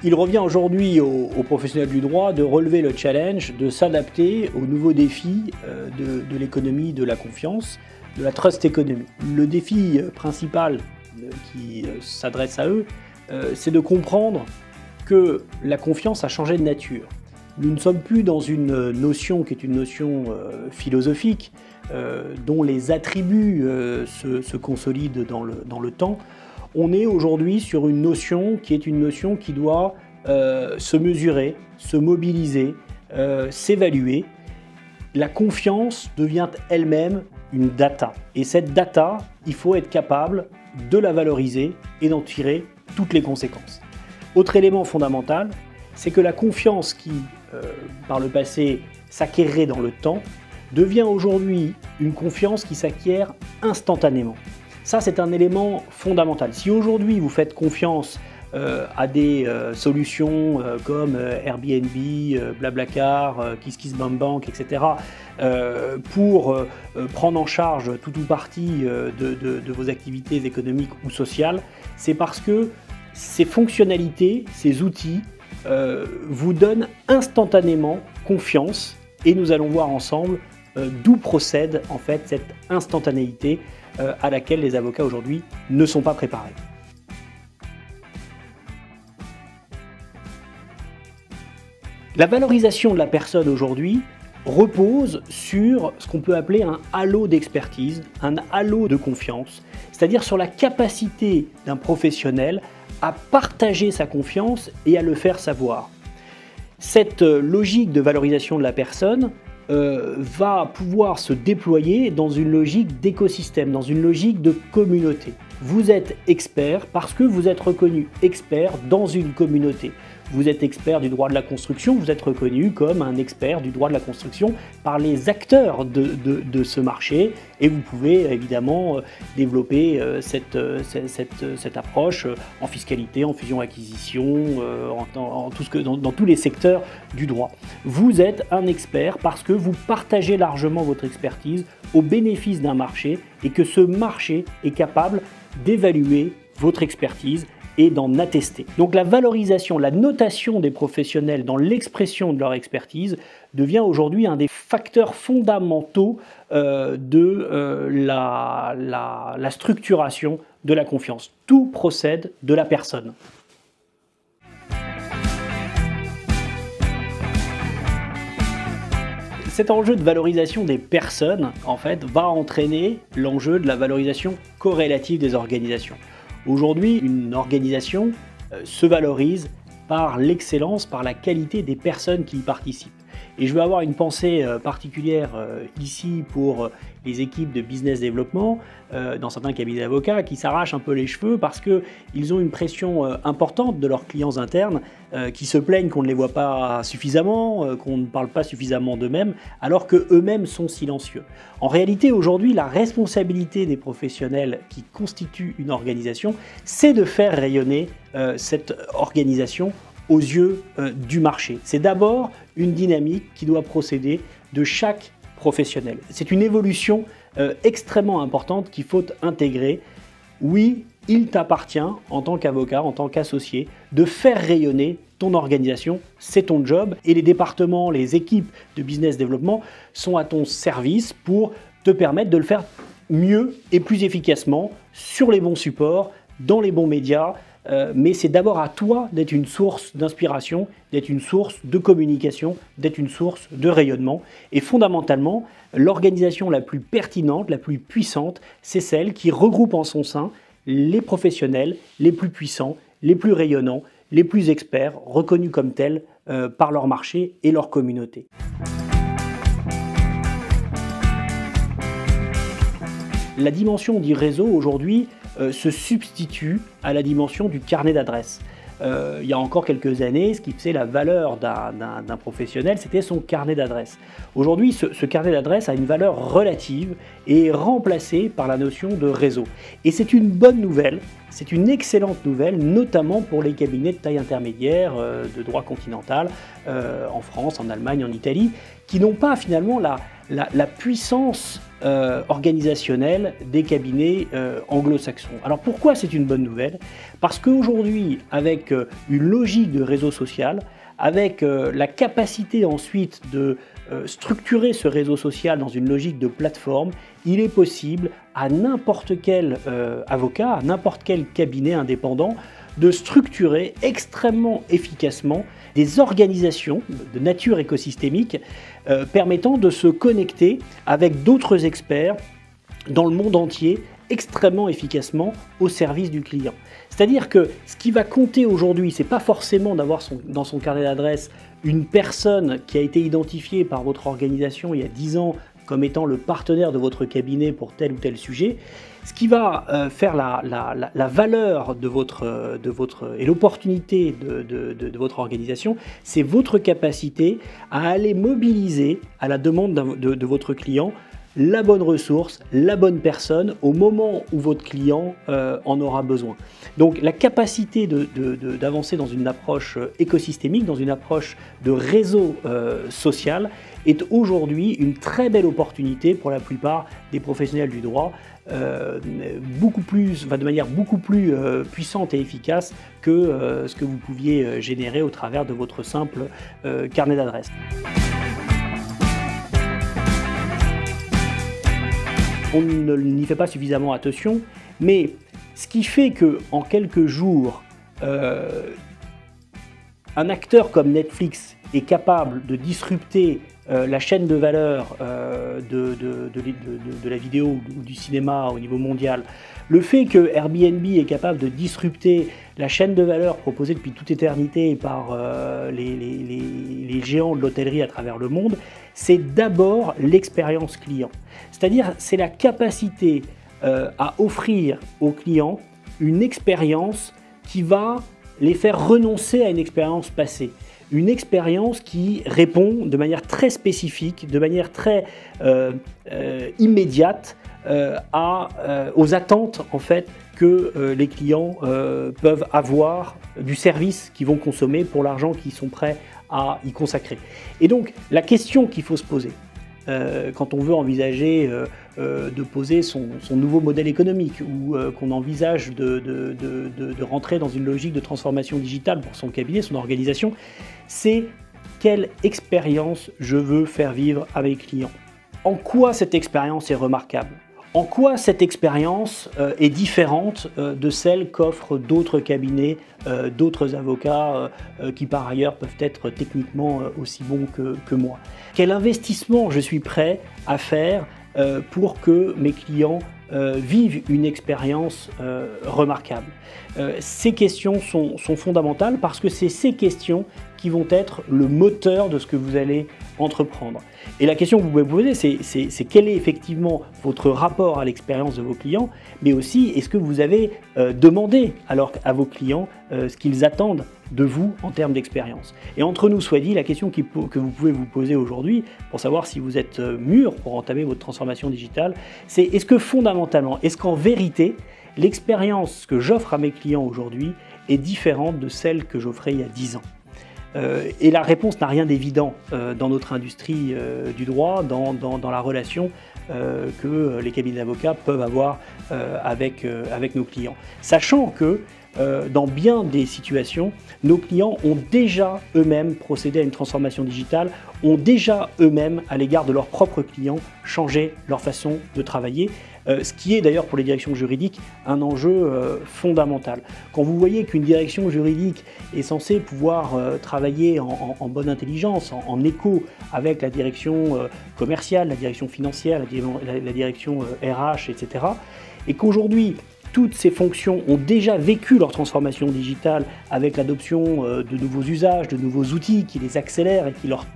Il revient aujourd'hui aux professionnels du droit de relever le challenge, de s'adapter aux nouveaux défis de l'économie de la confiance, de la trust economy. Le défi principal qui s'adresse à eux, c'est de comprendre que la confiance a changé de nature. Nous ne sommes plus dans une notion qui est une notion philosophique, dont les attributs se consolident dans le temps. On est aujourd'hui sur une notion qui doit se mesurer, se mobiliser, s'évaluer. La confiance devient elle-même une data. Et cette data, il faut être capable de la valoriser et d'en tirer toutes les conséquences. Autre élément fondamental, c'est que la confiance qui, par le passé, s'acquérait dans le temps, devient aujourd'hui une confiance qui s'acquiert instantanément. Ça, c'est un élément fondamental. Si aujourd'hui vous faites confiance à des solutions comme Airbnb, Blablacar, KissKissBankBank, etc., pour prendre en charge tout ou partie de vos activités économiques ou sociales, c'est parce que ces fonctionnalités, ces outils, vous donnent instantanément confiance, et nous allons voir ensemble d'où procède en fait cette instantanéité à laquelle les avocats aujourd'hui ne sont pas préparés. La valorisation de la personne aujourd'hui repose sur ce qu'on peut appeler un halo d'expertise, un halo de confiance, c'est-à-dire sur la capacité d'un professionnel à partager sa confiance et à le faire savoir. Cette logique de valorisation de la personne va pouvoir se déployer dans une logique d'écosystème, dans une logique de communauté. Vous êtes expert parce que vous êtes reconnu expert dans une communauté. Vous êtes expert du droit de la construction, vous êtes reconnu comme un expert du droit de la construction par les acteurs de ce marché, et vous pouvez évidemment développer cette approche en fiscalité, en fusion-acquisition, dans tous les secteurs du droit. Vous êtes un expert parce que vous partagez largement votre expertise au bénéfice d'un marché, et que ce marché est capable d'évaluer votre expertise et d'en attester. Donc la valorisation, la notation des professionnels dans l'expression de leur expertise devient aujourd'hui un des facteurs fondamentaux de la structuration de la confiance. Tout procède de la personne. Cet enjeu de valorisation des personnes, en fait, va entraîner l'enjeu de la valorisation corrélative des organisations. Aujourd'hui, une organisation se valorise par l'excellence, par la qualité des personnes qui y participent. Et je veux avoir une pensée particulière ici pour les équipes de business développement, dans certains cabinets d'avocats, qui s'arrachent un peu les cheveux parce qu'ils ont une pression importante de leurs clients internes, qui se plaignent qu'on ne les voit pas suffisamment, qu'on ne parle pas suffisamment d'eux-mêmes, alors qu'eux-mêmes sont silencieux. En réalité, aujourd'hui, la responsabilité des professionnels qui constituent une organisation, c'est de faire rayonner cette organisation aux yeux du marché. C'est d'abord une dynamique qui doit procéder de chaque professionnel. C'est une évolution extrêmement importante qu'il faut intégrer. Oui, il t'appartient en tant qu'avocat, en tant qu'associé, de faire rayonner ton organisation, c'est ton job, et les départements, les équipes de business développement sont à ton service pour te permettre de le faire mieux et plus efficacement sur les bons supports, dans les bons médias, mais c'est d'abord à toi d'être une source d'inspiration, d'être une source de communication, d'être une source de rayonnement. Et fondamentalement, l'organisation la plus pertinente, la plus puissante, c'est celle qui regroupe en son sein les professionnels les plus puissants, les plus rayonnants, les plus experts, reconnus comme tels par leur marché et leur communauté. La dimension du réseau aujourd'hui se substitue à la dimension du carnet d'adresses. Il y a encore quelques années, ce qui faisait la valeur d'un professionnel, c'était son carnet d'adresses. Aujourd'hui, ce carnet d'adresses a une valeur relative et est remplacé par la notion de réseau. Et c'est une bonne nouvelle, c'est une excellente nouvelle, notamment pour les cabinets de taille intermédiaire de droit continental, en France, en Allemagne, en Italie, qui n'ont pas finalement la puissance organisationnelle des cabinets anglo-saxons. Alors pourquoi c'est une bonne nouvelle? Parce qu'aujourd'hui, avec une logique de réseau social, avec la capacité ensuite de structurer ce réseau social dans une logique de plateforme, il est possible à n'importe quel avocat, à n'importe quel cabinet indépendant, de structurer extrêmement efficacement des organisations de nature écosystémique permettant de se connecter avec d'autres experts dans le monde entier extrêmement efficacement au service du client. C'est-à-dire que ce qui va compter aujourd'hui, c'est pas forcément d'avoir dans son carnet d'adresse une personne qui a été identifiée par votre organisation il y a 10 ans comme étant le partenaire de votre cabinet pour tel ou tel sujet. Ce qui va faire la valeur de votre et l'opportunité de votre organisation, c'est votre capacité à aller mobiliser à la demande de votre client la bonne ressource, la bonne personne au moment où votre client en aura besoin. Donc la capacité d'avancer dans une approche écosystémique, dans une approche de réseau social est aujourd'hui une très belle opportunité pour la plupart des professionnels du droit, de manière beaucoup plus puissante et efficace que ce que vous pouviez générer au travers de votre simple carnet d'adresses. On n'y fait pas suffisamment attention, mais ce qui fait qu'en quelques jours, un acteur comme Netflix est capable de disrupter la chaîne de valeur de la vidéo ou du cinéma au niveau mondial, le fait que Airbnb est capable de disrupter la chaîne de valeur proposée depuis toute éternité par les géants de l'hôtellerie à travers le monde, c'est d'abord l'expérience client. C'est-à-dire, c'est la capacité à offrir aux clients une expérience qui va les faire renoncer à une expérience passée. Une expérience qui répond de manière très spécifique, de manière très immédiate aux attentes en fait que les clients peuvent avoir du service qu'ils vont consommer pour l'argent qu'ils sont prêts à y consacrer. Et donc la question qu'il faut se poser quand on veut envisager de poser son nouveau modèle économique ou qu'on envisage de rentrer dans une logique de transformation digitale pour son cabinet, son organisation, c'est quelle expérience je veux faire vivre à mes clients. En quoi cette expérience est remarquable? En quoi cette expérience est différente de celle qu'offrent d'autres cabinets, d'autres avocats qui par ailleurs peuvent être techniquement aussi bons que moi? Quel investissement je suis prêt à faire pour que mes clients vivent une expérience remarquable? Ces questions sont fondamentales parce que c'est ces questions qui vont être le moteur de ce que vous allez entreprendre. Et la question que vous pouvez vous poser, c'est quel est effectivement votre rapport à l'expérience de vos clients, mais aussi est-ce que vous avez demandé à vos clients ce qu'ils attendent de vous en termes d'expérience. Et entre nous soit dit, la question que vous pouvez vous poser aujourd'hui pour savoir si vous êtes mûr pour entamer votre transformation digitale, c'est est-ce que fondamentalement, est-ce qu'en vérité, l'expérience que j'offre à mes clients aujourd'hui est différente de celle que j'offrais il y a 10 ans? Et la réponse n'a rien d'évident dans notre industrie du droit, dans la relation que les cabinets d'avocats peuvent avoir avec nos clients. Sachant que dans bien des situations, nos clients ont déjà eux-mêmes procédé à une transformation digitale, ont déjà eux-mêmes, à l'égard de leurs propres clients, changé leur façon de travailler, ce qui est d'ailleurs pour les directions juridiques un enjeu fondamental. Quand vous voyez qu'une direction juridique est censée pouvoir travailler en bonne intelligence, en écho avec la direction commerciale, la direction financière, la direction RH, etc., et qu'aujourd'hui, toutes ces fonctions ont déjà vécu leur transformation digitale avec l'adoption de nouveaux usages, de nouveaux outils qui les accélèrent et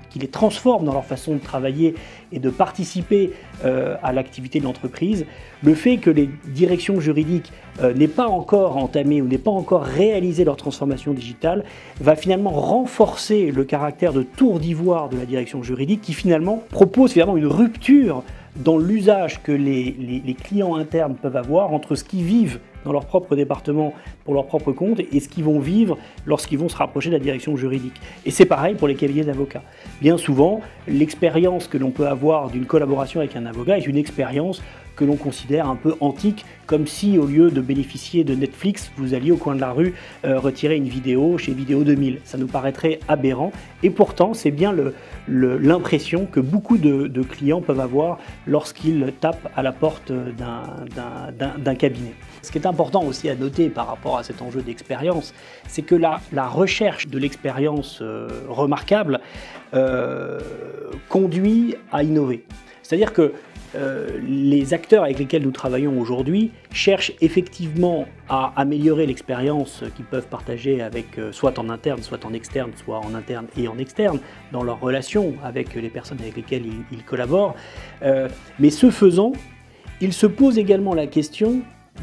qui les transforment dans leur façon de travailler et de participer à l'activité de l'entreprise. Le fait que les directions juridiques n'aient pas encore entamé ou n'aient pas encore réalisé leur transformation digitale va finalement renforcer le caractère de tour d'ivoire de la direction juridique qui finalement propose une rupture dans l'usage que les clients internes peuvent avoir entre ce qu'ils vivent dans leur propre département pour leur propre compte et ce qu'ils vont vivre lorsqu'ils vont se rapprocher de la direction juridique. Et c'est pareil pour les cabinets d'avocats. Bien souvent, l'expérience que l'on peut avoir d'une collaboration avec un avocat est une expérience que l'on considère un peu antique, comme si au lieu de bénéficier de Netflix, vous alliez au coin de la rue retirer une vidéo chez Vidéo 2000. Ça nous paraîtrait aberrant et pourtant c'est bien l'impression que beaucoup de clients peuvent avoir lorsqu'ils tapent à la porte d'un cabinet. Ce qui est important aussi à noter par rapport à cet enjeu d'expérience, c'est que la recherche de l'expérience remarquable conduit à innover. C'est-à-dire que les acteurs avec lesquels nous travaillons aujourd'hui cherchent effectivement à améliorer l'expérience qu'ils peuvent partager avec soit en interne, soit en externe, soit en interne et en externe, dans leurs relations avec les personnes avec lesquelles ils collaborent. Mais ce faisant, ils se posent également la question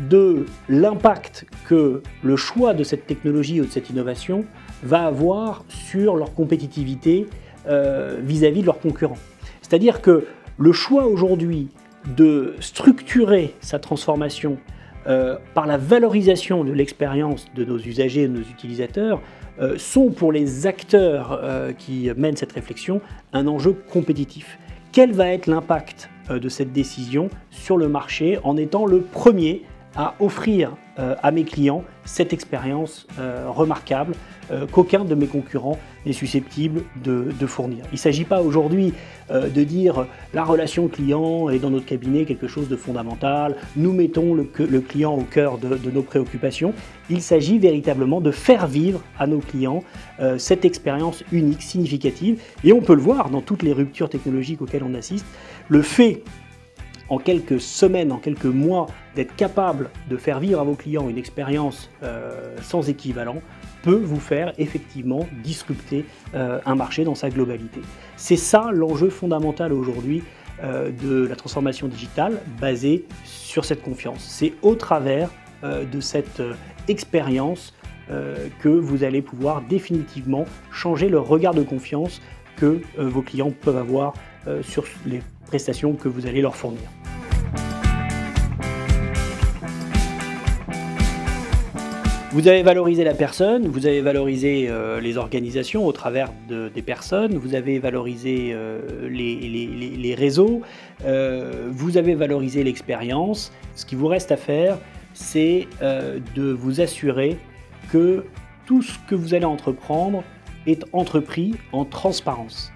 de l'impact que le choix de cette technologie ou de cette innovation va avoir sur leur compétitivité vis-à-vis de leurs concurrents. C'est-à-dire que le choix aujourd'hui de structurer sa transformation par la valorisation de l'expérience de nos usagers et de nos utilisateurs sont pour les acteurs qui mènent cette réflexion un enjeu compétitif. Quel va être l'impact de cette décision sur le marché en étant le premier à offrir à mes clients cette expérience remarquable qu'aucun de mes concurrents n'est susceptible de fournir. Il ne s'agit pas aujourd'hui de dire la relation client est dans notre cabinet quelque chose de fondamental, nous mettons le client au cœur de nos préoccupations. Il s'agit véritablement de faire vivre à nos clients cette expérience unique, significative, et on peut le voir dans toutes les ruptures technologiques auxquelles on assiste. Le fait en quelques semaines, en quelques mois, d'être capable de faire vivre à vos clients une expérience sans équivalent peut vous faire effectivement disrupter un marché dans sa globalité. C'est ça l'enjeu fondamental aujourd'hui de la transformation digitale basée sur cette confiance. C'est au travers de cette expérience que vous allez pouvoir définitivement changer le regard de confiance que vos clients peuvent avoir sur les prestations que vous allez leur fournir. Vous avez valorisé la personne, vous avez valorisé les organisations au travers des personnes, vous avez valorisé les réseaux, vous avez valorisé l'expérience. Ce qui vous reste à faire, c'est de vous assurer que tout ce que vous allez entreprendre est entrepris en transparence.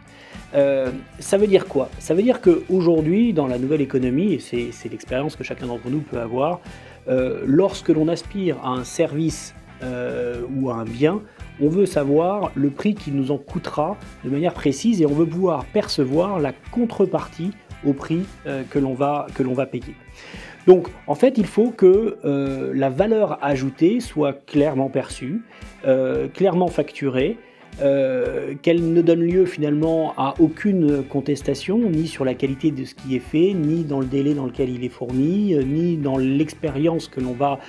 Ça veut dire quoi? Ça veut dire qu'aujourd'hui, dans la nouvelle économie, et c'est l'expérience que chacun d'entre nous peut avoir, lorsque l'on aspire à un service ou à un bien, on veut savoir le prix qui nous en coûtera de manière précise et on veut pouvoir percevoir la contrepartie au prix que l'on va payer. Donc en fait, il faut que la valeur ajoutée soit clairement perçue, clairement facturée, qu'elle ne donne lieu finalement à aucune contestation, ni sur la qualité de ce qui est fait, ni dans le délai dans lequel il est fourni, ni dans l'expérience que l'on va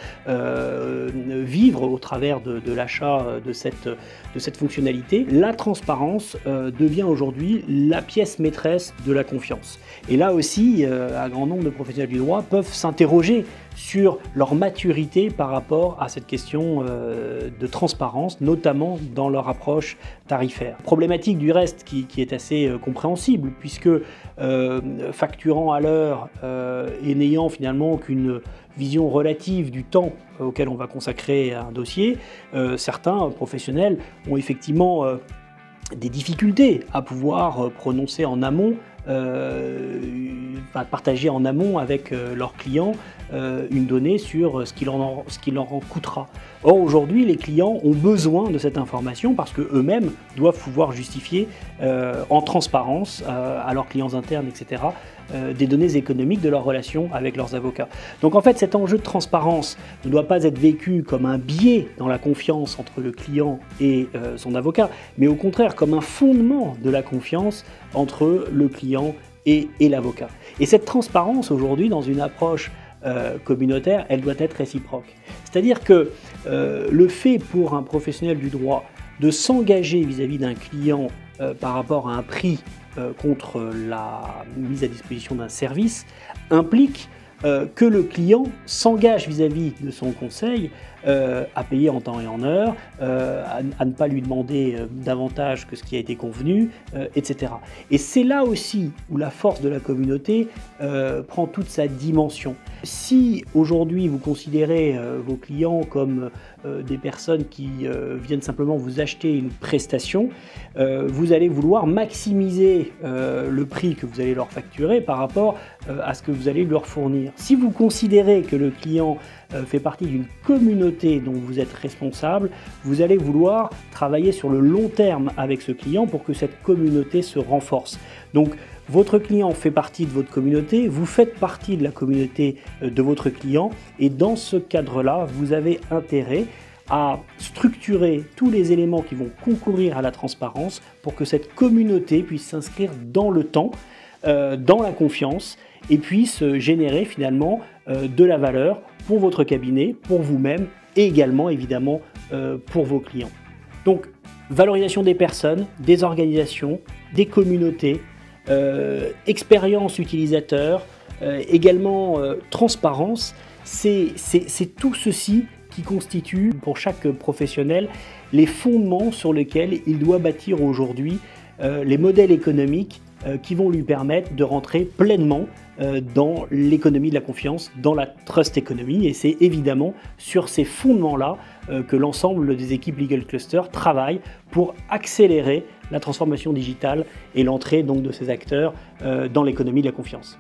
vivre au travers de l'achat de cette fonctionnalité. La transparence devient aujourd'hui la pièce maîtresse de la confiance. Et là aussi, un grand nombre de professionnels du droit peuvent s'interroger sur leur maturité par rapport à cette question de transparence, notamment dans leur approche tarifaire. Problématique du reste qui est assez compréhensible, puisque facturant à l'heure et n'ayant finalement qu'une vision relative du temps auquel on va consacrer un dossier, certains professionnels ont effectivement des difficultés à pouvoir prononcer en amont, partager en amont avec leurs clients une donnée sur ce qu'il leur en coûtera. Or aujourd'hui, les clients ont besoin de cette information parce qu'eux-mêmes doivent pouvoir justifier en transparence à leurs clients internes, etc., des données économiques de leur relation avec leurs avocats. Donc en fait, cet enjeu de transparence ne doit pas être vécu comme un biais dans la confiance entre le client et son avocat, mais au contraire comme un fondement de la confiance entre le client et l'avocat. Et cette transparence aujourd'hui, dans une approche communautaire, elle doit être réciproque. C'est-à-dire que le fait pour un professionnel du droit de s'engager vis-à-vis d'un client par rapport à un prix contre la mise à disposition d'un service implique que le client s'engage vis-à-vis de son conseil à payer en temps et en heure, à ne pas lui demander davantage que ce qui a été convenu, etc. Et c'est là aussi où la force de la communauté prend toute sa dimension. Si aujourd'hui vous considérez vos clients comme des personnes qui viennent simplement vous acheter une prestation, vous allez vouloir maximiser le prix que vous allez leur facturer par rapport à ce que vous allez leur fournir. Si vous considérez que le client fait partie d'une communauté dont vous êtes responsable, vous allez vouloir travailler sur le long terme avec ce client pour que cette communauté se renforce. Donc, votre client fait partie de votre communauté, vous faites partie de la communauté de votre client et dans ce cadre-là, vous avez intérêt à structurer tous les éléments qui vont concourir à la transparence pour que cette communauté puisse s'inscrire dans le temps, dans la confiance et puisse générer finalement de la valeur pour votre cabinet, pour vous-même et également évidemment pour vos clients. Donc valorisation des personnes, des organisations, des communautés, expérience utilisateur, également transparence, c'est tout ceci qui constitue pour chaque professionnel les fondements sur lesquels il doit bâtir aujourd'hui les modèles économiques qui vont lui permettre de rentrer pleinement dans l'économie de la confiance, dans la trust economy. Et c'est évidemment sur ces fondements-là que l'ensemble des équipes Legal Cluster travaillent pour accélérer la transformation digitale et l'entrée donc de ces acteurs dans l'économie de la confiance.